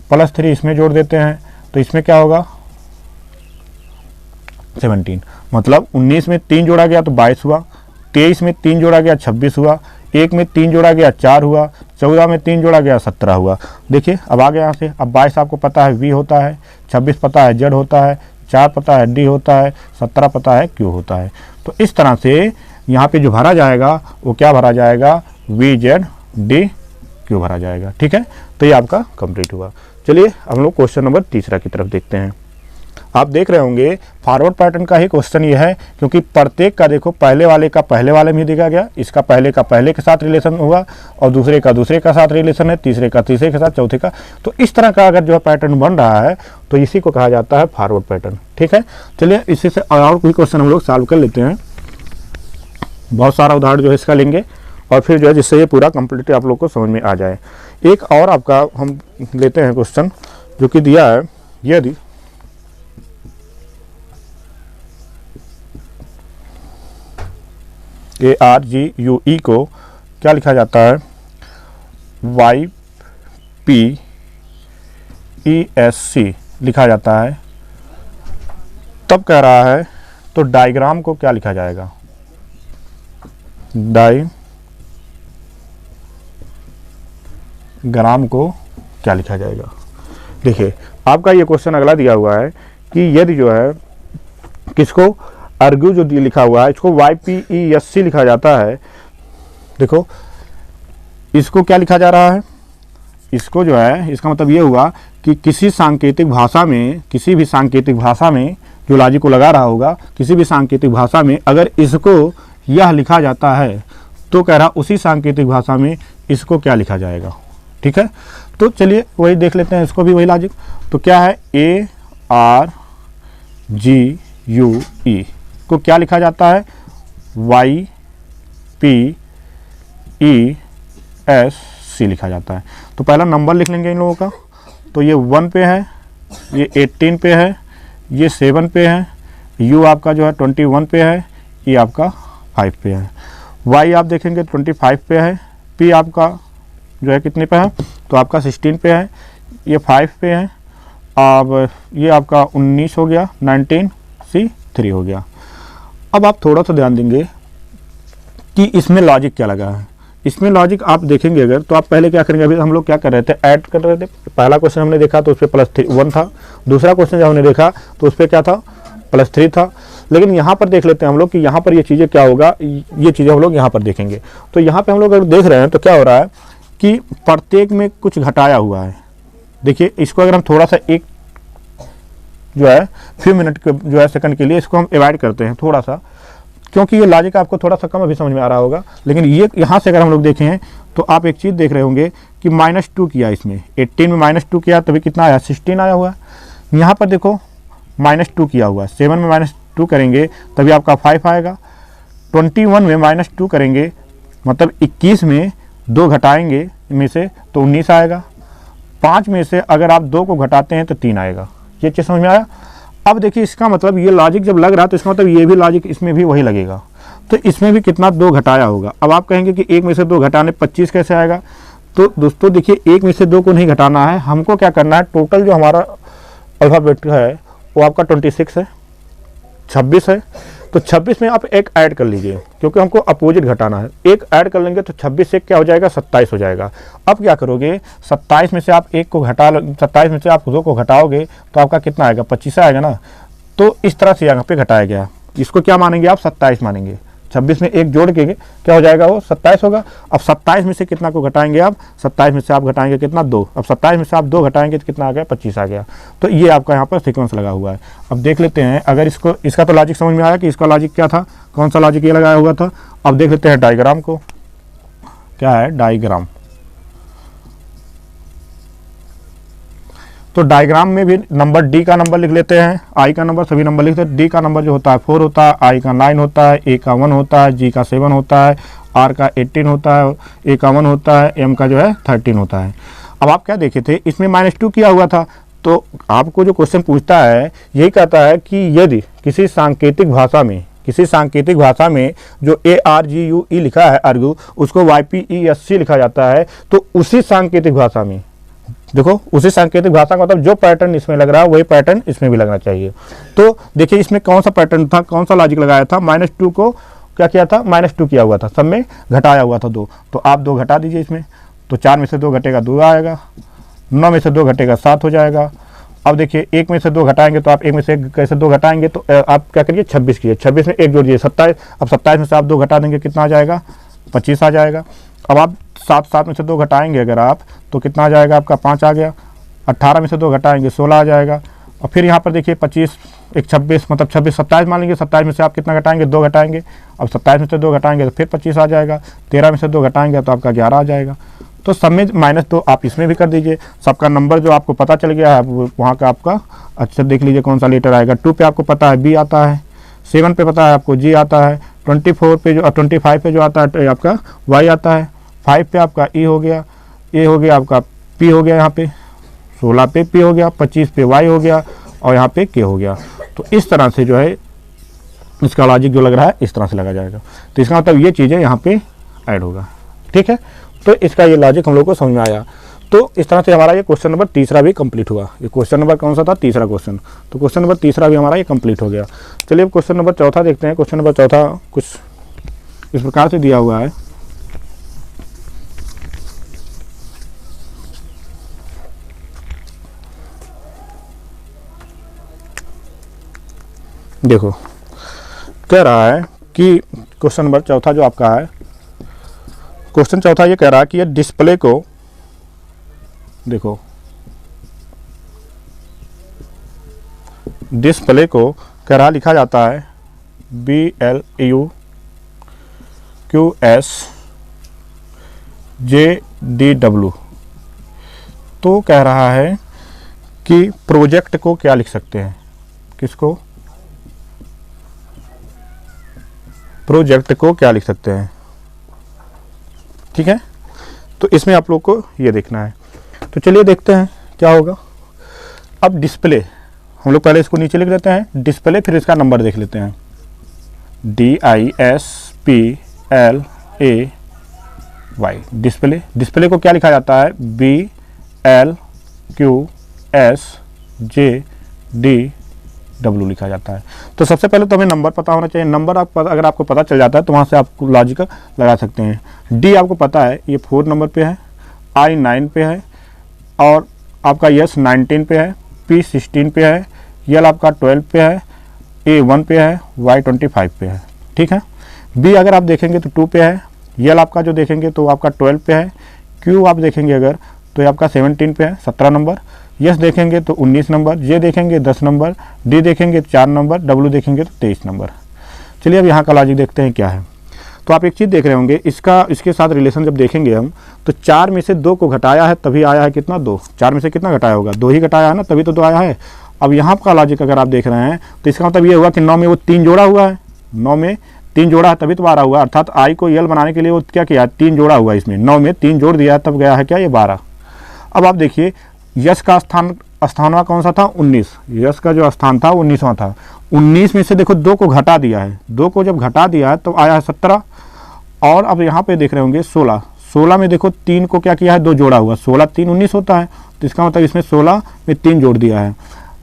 +3 इसमें जोड़ देते हैं तो इसमें क्या होगा 17। मतलब 19 में 3 जोड़ा गया तो 22 हुआ, 23 में 3 जोड़ा गया 26 हुआ, 1 में 3 जोड़ा गया 4 हुआ, 14 में 3 जोड़ा गया 17 हुआ। देखिए अब आगे यहाँ से, अब 22 आपको पता है वी होता है, 26 पता है जेड होता है, 4 पता है डी होता है, 17 पता है क्यू होता है। तो इस तरह से यहाँ पे जो भरा जाएगा वो क्या भरा जाएगा, वी जेड डी क्यू भरा जाएगा। ठीक है, तो ये आपका कंप्लीट हुआ। चलिए हम लोग क्वेश्चन नंबर 3 की तरफ देखते हैं। आप देख रहे होंगे फॉरवर्ड पैटर्न का ही क्वेश्चन ये है, क्योंकि प्रत्येक का देखो पहले वाले का पहले वाले में देखा गया, इसका पहले का पहले के साथ रिलेशन हुआ और दूसरे का दूसरे का साथ रिलेशन है, तीसरे का तीसरे के साथ, चौथे का। तो इस तरह का अगर जो है पैटर्न बन रहा है तो इसी को कहा जाता है फॉरवर्ड पैटर्न। ठीक है, चलिए इसी से और कोई क्वेश्चन हम लोग सॉल्व कर लेते हैं। बहुत सारा उदाहरण जो है इसका लेंगे और फिर जो है जिससे ये पूरा कंप्लीट आप लोग को समझ में आ जाए। एक और आपका हम लेते हैं क्वेश्चन जो कि दिया है, यदि ARGUE को क्या लिखा जाता है, YPESC लिखा जाता है, तब कह रहा है तो डायग्राम को क्या लिखा जाएगा, डायग्राम को क्या लिखा जाएगा। देखिए आपका ये क्वेश्चन अगला दिया हुआ है कि यदि जो है किसको अर्ग्यू जो लिखा हुआ है इसको YPESC लिखा जाता है। देखो इसको क्या लिखा जा रहा है, इसको जो है इसका मतलब ये हुआ कि किसी सांकेतिक भाषा में, किसी भी सांकेतिक भाषा में जो लॉजिक को लगा रहा होगा, किसी भी सांकेतिक भाषा में अगर इसको यह लिखा जाता है तो कह रहा उसी सांकेतिक भाषा में इसको क्या लिखा जाएगा। ठीक है, तो चलिए वही देख लेते हैं, इसको भी वही लॉजिक। तो क्या है, ARGUE को क्या लिखा जाता है, YPESC लिखा जाता है। तो पहला नंबर लिख लेंगे इन लोगों का, तो ये 1 पे है, ये 18 पे है, ये 7 पे है, U आपका जो है 21 पे है, E आपका 5 पे है, Y आप देखेंगे 25 पे है, P आपका जो है कितने पे है, तो आपका 16 पे है, ये 5 पे है, अब ये आपका 19 हो गया, 19 C3 हो गया। अब आप थोड़ा सा ध्यान देंगे कि इसमें लॉजिक क्या लगा है। इसमें लॉजिक आप देखेंगे अगर, तो आप पहले क्या करेंगे, अभी हम लोग क्या कर रहे थे, ऐड कर रहे थे। पहला क्वेश्चन हमने देखा तो उस पर +1 था, दूसरा क्वेश्चन जब हमने देखा तो उस पर क्या था, +3 था। लेकिन यहाँ पर देख लेते हैं हम लोग कि यहाँ पर ये चीज़ें क्या होगा, ये चीज़ें हम लोग यहाँ पर देखेंगे। तो यहाँ पर हम लोग अगर देख रहे हैं तो क्या हो रहा है कि प्रत्येक में कुछ घटाया हुआ है। देखिए इसको अगर हम थोड़ा सा एक जो है फ्यू मिनट के जो है सेकंड के लिए इसको हम अवॉइड करते हैं थोड़ा सा, क्योंकि ये लॉजिक आपको थोड़ा सा कम अभी समझ में आ रहा होगा। लेकिन ये यहाँ से अगर हम लोग देखें तो आप एक चीज़ देख रहे होंगे कि -2 किया, इसमें 18 में -2 किया तभी कितना आया, 16 आया हुआ है। यहाँ पर देखो -2 किया हुआ है, 7 में -2 करेंगे तभी आपका 5 आएगा, 21 में -2 करेंगे मतलब 21 में 2 घटाएंगे में से तो 19 आएगा, 5 में से अगर आप 2 को घटाते हैं तो 3 आएगा। ये चीज़ समझ में आया। अब देखिए इसका मतलब ये लॉजिक जब लग रहा है तो इसका मतलब ये भी लॉजिक इसमें भी वही लगेगा। तो इसमें भी कितना 2 घटाया होगा। अब आप कहेंगे कि 1 में से 2 घटाने 25 कैसे आएगा। तो दोस्तों देखिए 1 में से 2 को नहीं घटाना है, हमको क्या करना है, टोटल जो हमारा अल्फ़ाबेट है वो आपका 26 है, 26 है। तो 26 में आप एक ऐड कर लीजिए, क्योंकि हमको अपोजिट घटाना है। एक ऐड कर लेंगे तो 26 से क्या हो जाएगा, 27 हो जाएगा। अब क्या करोगे, 27 में से आप 1 को घटा, 27 में से आप 2 को घटाओगे तो आपका कितना आएगा, 25 आएगा ना। तो इस तरह से यहाँ पे घटाया गया, इसको क्या मानेंगे आप, 27 मानेंगे। 26 में 1 जोड़ के क्या हो जाएगा, वो 27 होगा। अब 27 में से कितना को घटाएंगे आप, 27 में से आप घटाएंगे कितना, 2। अब 27 में से आप 2 घटाएंगे तो कितना आ गया, 25 आ गया। तो ये आपका यहाँ पर सीक्वेंस लगा हुआ है। अब देख लेते हैं, अगर इसको, इसका तो लॉजिक समझ में आया कि इसका लॉजिक क्या था, कौन सा लॉजिक ये लगाया हुआ था। अब देख लेते हैं डायग्राम को, क्या है डायग्राम। तो डायग्राम में भी नंबर डी का नंबर लिख लेते हैं, आई का नंबर, सभी नंबर लिखते हैं। डी का नंबर जो होता है 4 होता है, आई का 9 होता है, ए का 1 होता है, जी का 7 होता है, आर का 18 होता है, ए का 1 होता है, एम का जो है 13 होता है। अब आप क्या देखे थे, इसमें -2 किया हुआ था। तो आपको जो क्वेश्चन पूछता है यही कहता है कि यदि किसी सांकेतिक भाषा में, किसी सांकेतिक भाषा में जो ARGUE लिखा है अर्ग्यू, उसको YPESC लिखा जाता है, तो उसी सांकेतिक भाषा में, देखो उसी सांकेतिक भाषा का मतलब जो पैटर्न इसमें लग रहा है वही पैटर्न इसमें भी लगना चाहिए। तो देखिए इसमें कौन सा पैटर्न था, कौन सा लॉजिक लगाया था, -2 को क्या किया था, -2 किया हुआ था, सब में घटाया हुआ था 2। तो आप 2 घटा दीजिए इसमें, तो 4 में से 2 घटेगा 2 आएगा, 9 में से 2 घटेगा 7 हो जाएगा। अब देखिए 1 में से 2 घटाएंगे तो आप 1 में से कैसे 2 घटाएंगे, तो आप क्या करिए 26 कीजिए, 26 में 1 जोड़िए 27। अब 27 में से आप 2 घटा देंगे कितना आ जाएगा, 25 आ जाएगा। अब आप 7 में से 2 घटाएंगे अगर आप, तो कितना आ जाएगा आपका 5 आ गया। 18 में से 2 घटाएंगे 16 आ जाएगा। और फिर यहाँ पर देखिए 25, एक 26, मतलब 26, 27 मान लेंगे। 27 में से आप कितना घटाएंगे, 2 घटाएंगे। अब 27 में से 2 घटाएंगे तो फिर 25 आ जाएगा। 13 में से 2 घटाएंगे तो आपका 11 आ जाएगा। तो सब में -2 आप इसमें भी कर दीजिए। सबका नंबर जो आपको पता चल गया है वहाँ का आपका अच्छा देख लीजिए कौन सा लेटर आएगा। 2 पे आपको पता है बी आता है, 7 पे पता है आपको जी आता है, 24 पे जो 25 पे जो आता है आपका वाई आता है, 5 पे आपका ई हो गया, ए हो गया आपका पी हो गया, यहाँ पे 16 पे पी हो गया, 25 पे वाई हो गया और यहाँ पे के हो गया। तो इस तरह से जो है इसका लॉजिक जो लग रहा है इस तरह से लगा जाएगा। तो इसका मतलब ये चीज़ें यहाँ पे ऐड होगा। ठीक है, तो इसका ये लॉजिक हम लोग को समझ में आया। तो इस तरह से हमारा ये क्वेश्चन नंबर तीसरा भी कंप्लीट हुआ। ये क्वेश्चन नंबर कौन सा था, तीसरा क्वेश्चन। तो क्वेश्चन नंबर तीसरा भी हमारा ये कंप्लीट हो गया। चलिए अब क्वेश्चन नंबर चौथा देखते हैं। क्वेश्चन नंबर चौथा कुछ इस प्रकार से दिया हुआ है। देखो कह रहा है कि क्वेश्चन नंबर चौथा जो आपका है, क्वेश्चन चौथा ये कह रहा है कि ये डिस्प्ले को, देखो डिस्प्ले को कह रहा लिखा जाता है BLUQSJDW। तो कह रहा है कि प्रोजेक्ट को क्या लिख सकते हैं, किसको, प्रोजेक्ट को क्या लिख सकते हैं। ठीक है, तो इसमें आप लोग को ये देखना है। तो चलिए देखते हैं क्या होगा। अब डिस्प्ले हम लोग पहले इसको नीचे लिख लेते हैं डिस्प्ले, फिर इसका नंबर देख लेते हैं। DISPLAY display. डिस्प्ले को क्या लिखा जाता है, BLQSJDW लिखा जाता है। तो सबसे पहले तो हमें नंबर पता होना चाहिए। नंबर अगर आपको पता चल जाता है तो वहाँ से आप लॉजिक लगा सकते हैं। डी आपको पता है ये 4 नंबर पे है, आई 9 पे है और आपका यस 19 पे है, पी 16 पे है, यल आपका 12 पे है, ए 1 पे है, वाई 25 पे है। ठीक है, बी अगर आप देखेंगे तो 2 पे है, यल आपका जो देखेंगे तो आपका 12 पे है, क्यू आप देखेंगे अगर तो ये आपका 17 पे है 17 नंबर, यस देखेंगे तो 19 नंबर, जे देखेंगे 10 नंबर, डी देखेंगे 4 नंबर, डब्ल्यू देखेंगे तो 23 नंबर। चलिए अब यहाँ का लॉजिक देखते हैं क्या है। तो आप एक चीज़ देख रहे होंगे, इसके साथ रिलेशन जब देखेंगे हम तो 4 में से 2 को घटाया है तभी आया है कितना, 2। 4 में से कितना घटाया होगा, 2 ही घटाया है ना, तभी तो 2 आया है। अब यहाँ का लॉजिक अगर आप देख रहे हैं तो इसका मतलब ये हुआ कि 9 में वो 3 जोड़ा हुआ है, 9 में 3 जोड़ा है तभी तो 12 हुआ। अर्थात आई को यल बनाने के लिए वो क्या किया, 3 जोड़ा हुआ, इसमें 9 में 3 जोड़ दिया तब गया है क्या, ये 12। अब आप देखिए यश का स्थानवा कौन सा था, 19। यश का जो स्थान था 19वां था। 19 में से देखो 2 को घटा दिया है, 2 को जब घटा दिया है तो आया है 17। और अब यहाँ पे देख रहे होंगे 16। 16 में देखो 3 को क्या किया है, 2 जोड़ा हुआ, 16 3 19 होता है। तो इसका मतलब इसमें 16 में 3 जोड़ दिया है।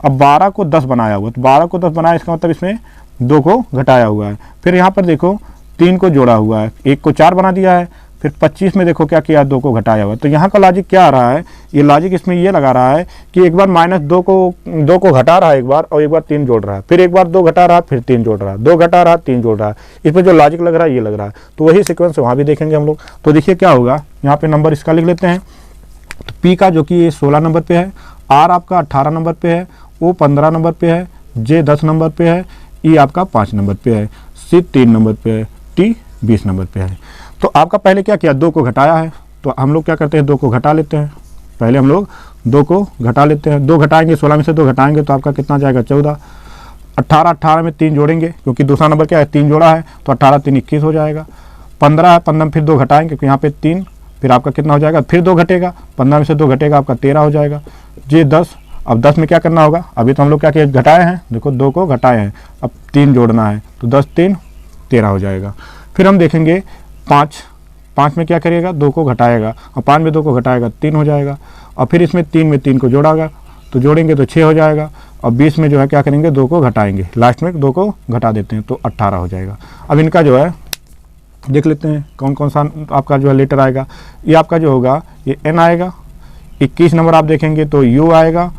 अब 12 को 10 बनाया हुआ, तो 12 को 10 बनाया, इसका मतलब इसमें 2 को घटाया हुआ है। फिर यहाँ पर देखो 3 को जोड़ा हुआ है, 1 को 4 बना दिया है। फिर 25 में देखो क्या किया, 2 को घटाया हुआ। तो यहाँ का लॉजिक क्या आ रहा है, ये लॉजिक इसमें ये लगा रहा है कि एक बार -2 को घटा रहा है एक बार, और एक बार 3 जोड़ रहा है, फिर एक बार 2 घटा रहा है, फिर 3 जोड़ रहा है, 2 घटा रहा है, 3 जोड़ रहा है। इसमें जो लॉजिक लग रहा है ये लग रहा है। तो वही सीक्वेंस वहाँ भी देखेंगे हम लोग। तो देखिए क्या होगा, यहाँ पे नंबर इसका लिख लेते हैं। तो पी का जो कि ये 16 नंबर पे है, आर आपका 18 नंबर पे है, ओ 15 नंबर पे है, जे 10 नंबर पे है, ई आपका 5 नंबर पे है, सी 3 नंबर पे है, टी 20 नंबर पे है। तो आपका पहले क्या किया, 2 को घटाया है। तो हम लोग क्या करते हैं, 2 को घटा लेते हैं। पहले हम लोग 2 को घटा लेते हैं। 2 घटाएंगे, 16 में से 2 घटाएंगे तो आपका कितना जाएगा, 14। 18 में 3 जोड़ेंगे क्योंकि दूसरा नंबर क्या है, 3 जोड़ा है, तो 18 3 21 हो जाएगा। 15 है, 15 में फिर 2 घटाएंगे क्योंकि यहाँ पे 3, फिर आपका कितना हो जाएगा, फिर 2 घटेगा, 15 में से 2 घटेगा आपका 13 हो जाएगा। जे 10। अब 10 में क्या करना होगा, अभी तो हम लोग क्या किया, घटाए हैं, देखो 2 को घटाए हैं, अब 3 जोड़ना है, तो 10 3 13 हो जाएगा। फिर हम देखेंगे 5 में क्या करिएगा, 2 को घटाएगा, और 5 में 2 को घटाएगा 3 हो जाएगा। और फिर इसमें 3 में 3 को जोड़ागा, तो जोड़ेंगे तो 6 हो जाएगा। और 20 में जो है क्या करेंगे, 2 को घटाएंगे, लास्ट में 2 को घटा देते हैं तो 18 हो जाएगा। अब इनका जो है देख लेते हैं कौन कौन सा आपका जो है लेटर आएगा। ये आपका जो होगा ये एन आएगा। 21 नंबर आप देखेंगे तो यू आएगा,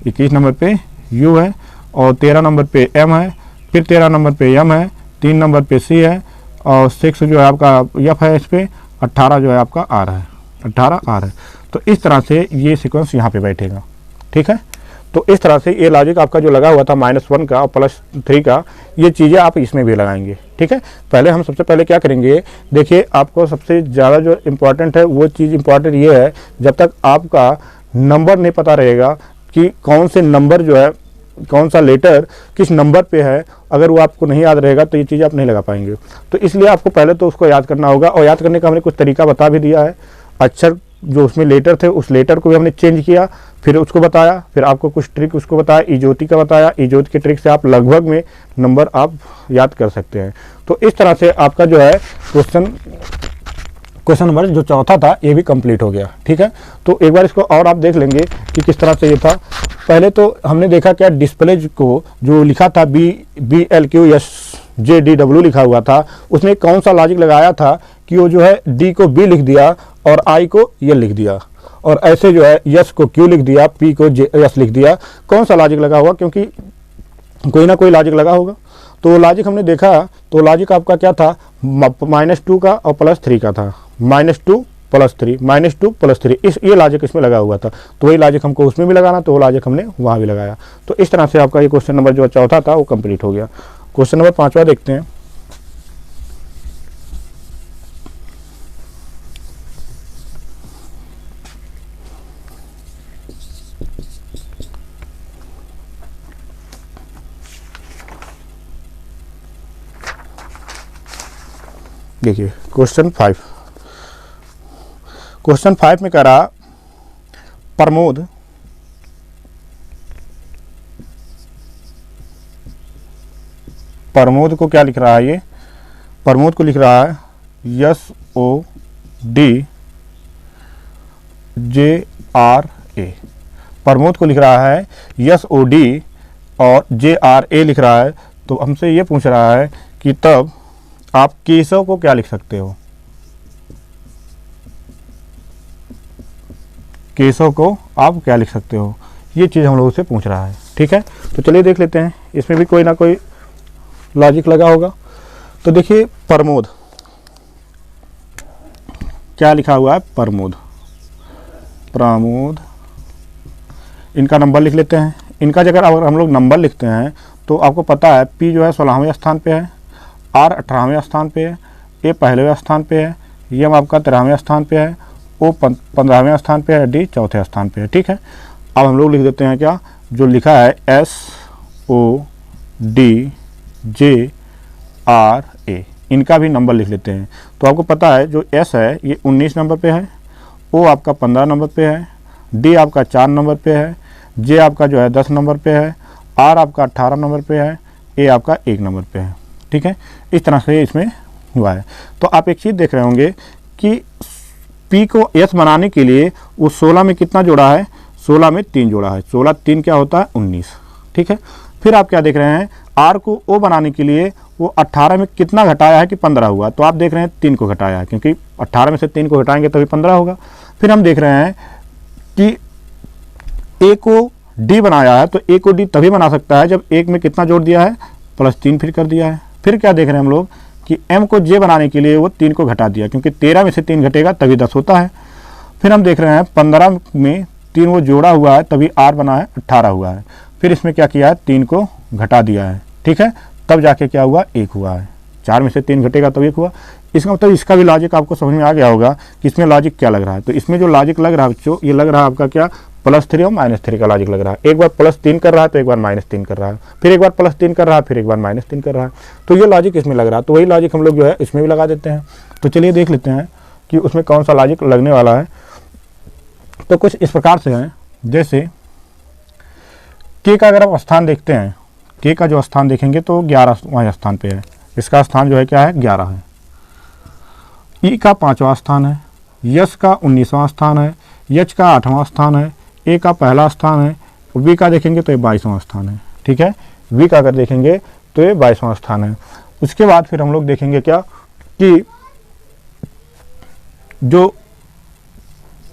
21 नंबर पे यू है, और 13 नंबर पे एम है, फिर 13 नंबर पे एम है, 3 नंबर पे सी है, और 6 जो है आपका एफ है, इस पर 18 जो है आपका आर है, 18 आर है। तो इस तरह से ये सीक्वेंस यहाँ पे बैठेगा। ठीक है, तो इस तरह से ये लॉजिक आपका जो लगा हुआ था -1 का और +3 का, ये चीज़ें आप इसमें भी लगाएंगे। ठीक है, पहले हम सबसे पहले क्या करेंगे, देखिए आपको सबसे ज़्यादा जो इम्पोर्टेंट है वो चीज़ इम्पोर्टेंट ये है, जब तक आपका नंबर नहीं पता रहेगा कि कौन से नंबर जो है, कौन सा लेटर किस नंबर पे है, अगर वो आपको नहीं याद रहेगा तो ये चीज़ आप नहीं लगा पाएंगे। तो इसलिए आपको पहले तो उसको याद करना होगा, और याद करने का हमने कुछ तरीका बता भी दिया है। अक्षर जो उसमें लेटर थे, उस लेटर को भी हमने चेंज किया, फिर उसको बताया, फिर आपको कुछ ट्रिक उसको बताया, इजोती का बताया। इजोती के ट्रिक से आप लगभग में नंबर आप याद कर सकते हैं। तो इस तरह से आपका जो है क्वेश्चन नंबर जो चौथा था ये भी कंप्लीट हो गया। ठीक है, तो एक बार इसको और आप देख लेंगे कि किस तरह से ये था। पहले तो हमने देखा क्या, डिस्प्ले को जो लिखा था BLQSJDW लिखा हुआ था, उसमें कौन सा लॉजिक लगाया था कि वो जो है D को B लिख दिया और I को L लिख दिया, और ऐसे जो है S को Q लिख दिया, P को S लिख दिया। कौन सा लॉजिक लगा होगा, क्योंकि कोई ना कोई लॉजिक लगा होगा। तो लॉजिक हमने देखा, तो लॉजिक आपका क्या था, -2 का और +3 का था। -2 +3, -2 +3, ये लॉजिक इसमें लगा हुआ था। तो वही लॉजिक हमको उसमें भी लगाना, तो वो लॉजिक हमने वहाँ भी लगाया। तो इस तरह से आपका ये क्वेश्चन नंबर जो चौथा था वो कंप्लीट हो गया। क्वेश्चन नंबर 5वां देखते हैं। देखिए क्वेश्चन 5 में कह रहा, प्रमोद को क्या लिख रहा है, ये प्रमोद को लिख रहा है SODJRA। प्रमोद को लिख रहा है SOD और JRA लिख रहा है। तो हमसे ये पूछ रहा है कि तब आप केशव को क्या लिख सकते हो, केशव को आप क्या लिख सकते हो, ये चीज़ हम लोगों से पूछ रहा है। ठीक है, तो चलिए देख लेते हैं, इसमें भी कोई ना कोई लॉजिक लगा होगा। तो देखिए प्रमोद क्या लिखा हुआ है, प्रमोद, इनका नंबर लिख लेते हैं। इनका अगर हम लोग नंबर लिखते हैं तो आपको पता है P जो है 16वें स्थान पे है, R 18वें स्थान पे है, A पहलेवें स्थान पे है, M आपका 13वें स्थान पे है, O 15वें स्थान पे है, D चौथे स्थान पे है। ठीक है, अब हम लोग लिख देते हैं क्या, जो लिखा है SODJRA, इनका भी नंबर लिख लेते हैं। तो आपको पता है जो S है ये 19 नंबर पे है, O आपका 15 नंबर पे है, D आपका 4 नंबर पे है, J आपका जो है 10 नंबर पे है, R आपका 18 नंबर पे है, A आपका 1 नंबर पे है। ठीक है, इस तरह से इसमें हुआ है। तो आप एक चीज़ देख रहे होंगे कि P को S बनाने के लिए वो 16 में कितना जोड़ा है, 16 में 3 जोड़ा है। 16 3 क्या होता है, 19। ठीक है, फिर आप क्या देख रहे हैं, R को O बनाने के लिए वो 18 में कितना घटाया है कि 15 हुआ। तो आप देख रहे हैं 3 को घटाया है, क्योंकि 18 में से 3 को घटाएंगे तभी 15 होगा। फिर हम देख रहे हैं कि A को D बनाया है, तो A को D तभी बना सकता है जब 1 में कितना जोड़ दिया है, +3 फिर कर दिया है। फिर क्या देख रहे हैं हम लोग कि M को J बनाने के लिए वो 3 को घटा दिया, क्योंकि 13 में से 3 घटेगा तभी 10 होता है। फिर हम देख रहे हैं 15 में 3 वो जोड़ा हुआ है तभी R बना है, 18 हुआ है। फिर इसमें क्या किया है, 3 को घटा दिया है। ठीक है, तब जाके क्या हुआ, 1 हुआ है। 4 में से 3 घटेगा तब 1 हुआ। इसका मतलब इसका भी लॉजिक आपको समझ में आ गया होगा कि इसमें लॉजिक क्या लग रहा है। तो इसमें जो लॉजिक लग रहा है बच्चों, ये लग रहा है आपका क्या, +3 और -3 का लॉजिक लग रहा है। एक बार +3 कर रहा है तो एक बार -3 कर रहा है, फिर एक बार +3 कर रहा है, फिर एक बार -3 कर रहा है। तो ये लॉजिक इसमें लग रहा है। तो वही लॉजिक हम लोग जो है इसमें भी लगा देते हैं। तो चलिए देख लेते हैं कि उसमें कौन सा लॉजिक लगने वाला है। तो कुछ इस प्रकार से है, जैसे K का अगर आप स्थान देखते हैं, K का जो स्थान देखेंगे तो 11वां स्थान पे है। इसका स्थान जो है क्या है, 11 है। E का 5वां स्थान है, S का 19वां स्थान है, H का 8वां स्थान है, A का पहला स्थान है, V का देखेंगे तो ये 22वां स्थान है। ठीक है, V का अगर देखेंगे तो ये 22वां स्थान है। उसके बाद फिर हम लोग देखेंगे क्या कि जो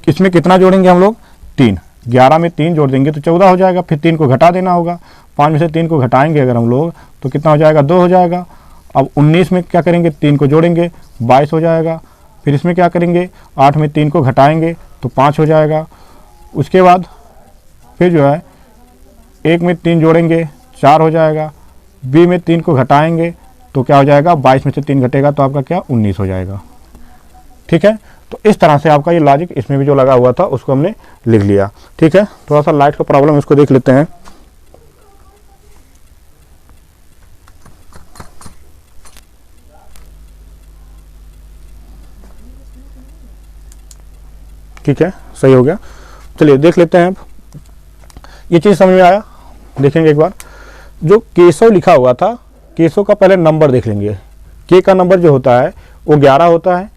इसमें कितना जोड़ेंगे हम लोग, 3। 11 में 3 जोड़ देंगे तो 14 हो जाएगा। फिर 3 को घटा देना होगा, 5 में से 3 को घटाएंगे अगर हम लोग तो कितना हो जाएगा, 2 हो जाएगा। अब 19 में क्या करेंगे, 3 को जोड़ेंगे 22 हो जाएगा। फिर इसमें क्या करेंगे, 8 में 3 को घटाएंगे तो 5 हो जाएगा। उसके बाद फिर जो है 1 में 3 जोड़ेंगे 4 हो जाएगा, बी में 3 को घटाएंगे तो क्या हो जाएगा, 22 में से 3 घटेगा तो आपका क्या 19 हो जाएगा। ठीक है, तो इस तरह से आपका ये लॉजिक इसमें भी जो लगा हुआ था उसको हमने लिख लिया। ठीक है, थोड़ा सा लाइट का प्रॉब्लम इसको देख लेते हैं। ठीक है, सही हो गया। चलिए देख लेते हैं, अब ये चीज़ समझ में आया। देखेंगे एक बार, जो केशव लिखा हुआ था, केशव का पहले नंबर देख लेंगे। के का नंबर जो होता है वो 11 होता है,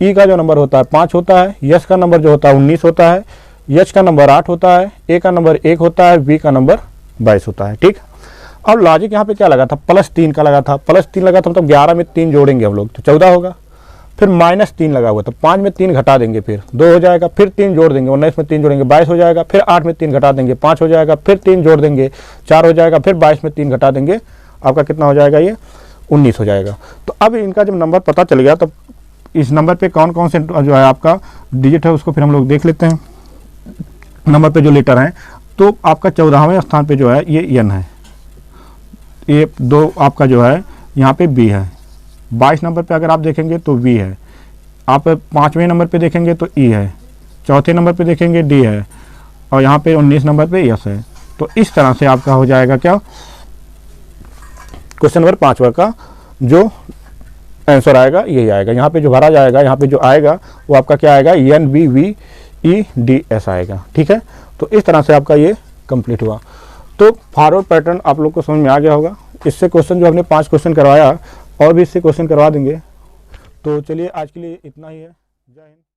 ई का जो नंबर होता है 5 होता है, यश का नंबर जो होता है 19 होता है, यश का नंबर 8 होता है, ए का नंबर 1 होता है, बी का नंबर 22 होता है। ठीक, अब लॉजिक यहाँ पे क्या लगा था, +3 का लगा था। +3 लगा था मतलब 11 में 3 जोड़ेंगे हम लोग तो 14 होगा। फिर -3 लगा हुआ तो 5 में 3 घटा देंगे फिर 2 हो जाएगा, फिर 3 जोड़ देंगे 19 में 3 जोड़ेंगे 22 हो जाएगा, फिर 8 में 3 घटा देंगे 5 हो जाएगा, फिर 3 जोड़ देंगे 4 हो जाएगा, फिर 22 में 3 घटा देंगे आपका कितना हो जाएगा, ये 19 हो जाएगा। तो अब इनका जब नंबर पता चल गया तब इस नंबर पे कौन कौन से जो है आपका डिजिट है उसको फिर हम लोग देख लेते हैं। नंबर पे जो लेटर हैं तो आपका 14वें स्थान पे जो है ये एन है, ये 2 आपका जो है यहाँ पे बी है। 22 नंबर पे अगर आप देखेंगे तो वी है, आप 5वें नंबर पे देखेंगे तो ई है, चौथे नंबर पे देखेंगे डी है, और यहाँ पे 19 नंबर पे यस है। तो इस तरह से आपका हो जाएगा क्या, क्वेश्चन नंबर 5वां का जो आंसर आएगा यही आएगा। यहाँ पे जो भरा जाएगा, यहाँ पे जो आएगा वो आपका क्या आएगा, NBVEDS आएगा। ठीक है, तो इस तरह से आपका ये कंप्लीट हुआ। तो फॉरवर्ड पैटर्न आप लोग को समझ में आ गया होगा। इससे क्वेश्चन जो हमने 5 क्वेश्चन करवाया और भी इससे क्वेश्चन करवा देंगे। तो चलिए आज के लिए इतना ही है। जय हिंद।